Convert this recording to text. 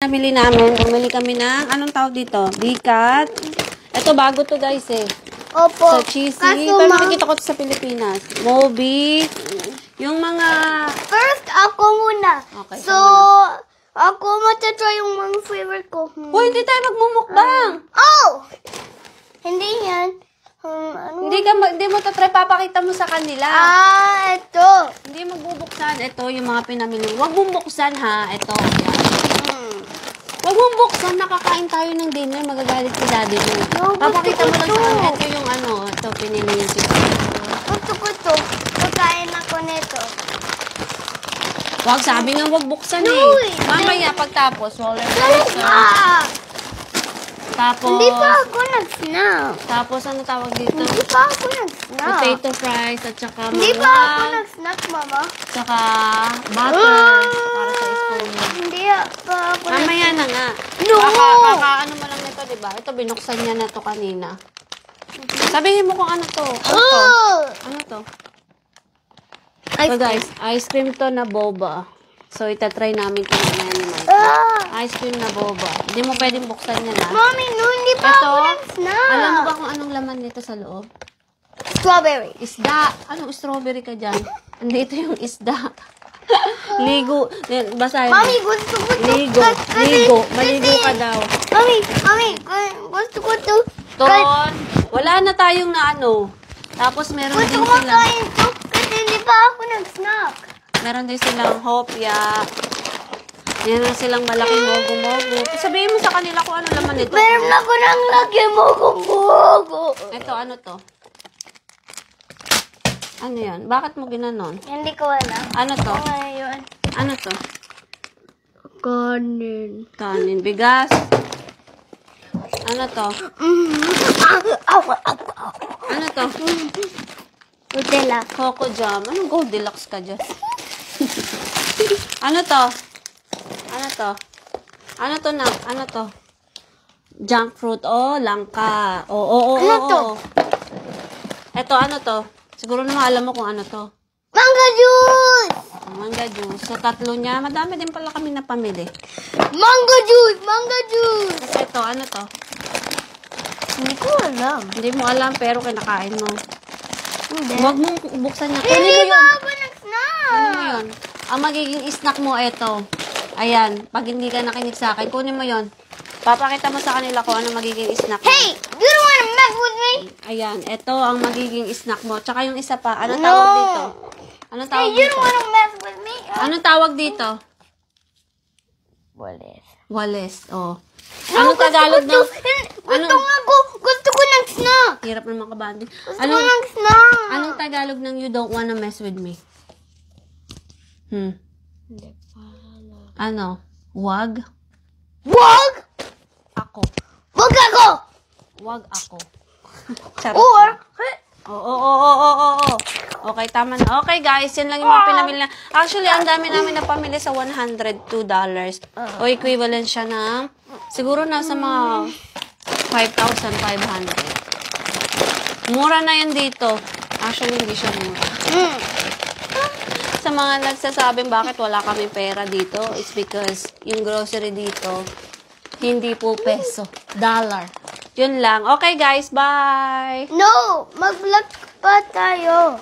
Nabili namin, bumili kami ng, anong tawag dito? Bicat. Ito, bago to guys eh. Opo. So, cheesy. Pero nakikita ko to sa Pilipinas. Moby. Yung mga... First, ako muna. Okay, so, ako matatry yung mga favorite ko. Uy, hindi tayo magmumukbang. Oh! Hindi yan. Ano? Hindi mo tatry, papakita mo sa kanila. Ito. Hindi magbubuksan. Ito, yung mga pinamili. Huwag mong buksan ha. Ito, yan. Huwag mong buksan, nakakain tayo ng dinner, magagalit si daddy mo. No, Papakita mo lang sa kanila. gusto. Ito yung ano, ito, pinili yung Gusto ko ito. Pagkain ako nito. Huwag, sabi nga huwag buksan No, eh. Mamaya, pagtapos, roller coaster. Tapos, Hindi pa ako nag-snack. tapos ano tawag dito? Hindi pa ako nag-snack. Potato fries, at saka Hindi pa ako mga, nag-snack, mama. saka butter, para sa spoon mo. Hindi pa ako Mamaya na nga. No! Kaka-ano mo lang nito, diba? Ito, binuksan niya na to kanina. Sabihin mo kung ano to. Ano to? Ano to? So guys, ice cream to na boba. So, itatry namin ito mamaya ni Mike. Ice cream na boba. Hindi mo pwedeng buksan yan ha. Mommy, no, hindi pa Ito, ako nag-snack. alam mo ba kung anong laman nito sa loob? Strawberry. Isda. Anong strawberry ka dyan? Andito yung isda. Ligo. Basahin mo. Mommy, gusto ko to. Ligo. Ligo. Maligo ka daw. Mommy, gusto ko to. Ton. Wala na tayong na ano. Tapos meron Gusto din ko silang, makain to kasi hindi pa ako nag-snack. meron din silang hopya. Meron silang malaking mogo-mogo. Sabihin mo sa kanila kung ano laman nito. Meron ako ng lagi mo kung bugo. Ito, ano to? Ano yan? Bakit mo ginanon? Hindi ko alam. Ano to? Ngayon. Ano to? Kanin. Kanin. Bigas. Ano to? Ano to? Nutella. Coco jam. Anong Goldilocks ka dyan? Ano to? Ano to? Ano to na? Ano to? Junk fruit. Oh, langka. Oo. Ano to? Eto, ano to? Siguro naman alam mo kung ano to. Manga juice! Manga juice. So, tatlo niya. Madami din pala kami napamili. Manga juice! Manga juice! Tapos ito, ano to? Hindi ko alam. Hindi mo alam, pero kinakain mo. Hindi. Huwag mong buksan niya. Kunin Hindi mo pa yun. ako nag-snack. Kunin mo yun. Ang magiging snack mo, ito. Ayan. Pag hindi ka nakinig sa akin, kunin mo yun. Papakita mo sa kanila kung ano magiging snack mo. Hey! You don't wanna mess with me? Ayan. Ito ang magiging snack mo. Tsaka yung isa pa. Anong No. tawag dito? Anong Hey, tawag you dito? don't wanna mess with me? Anong tawag dito? Walis. Wales. Oh. Anong Tagalog ng... Gusto nga ko. Gusto ko nag-snack. Hirap naman ka, Bandi. Gusto ko nag-snack. Anong Tagalog ng you don't wanna mess with me? Ano? Wag? Wag! Ako. Wag ako! Wag ako. Charot. Or, Oo. Okay, tama na. Okay, guys. Yan lang yung mga pinamili na. Actually, ang dami namin na pamili sa $102. O equivalent siya ng, siguro nasa mga 5,500. Mura na yan dito. Actually, hindi siya mura. Sa mga nagsasabing bakit wala kami pera dito, it's because yung grocery dito, hindi po peso. Dollar. Yun lang. Okay, guys. Bye! no! Mag-vlog pa tayo.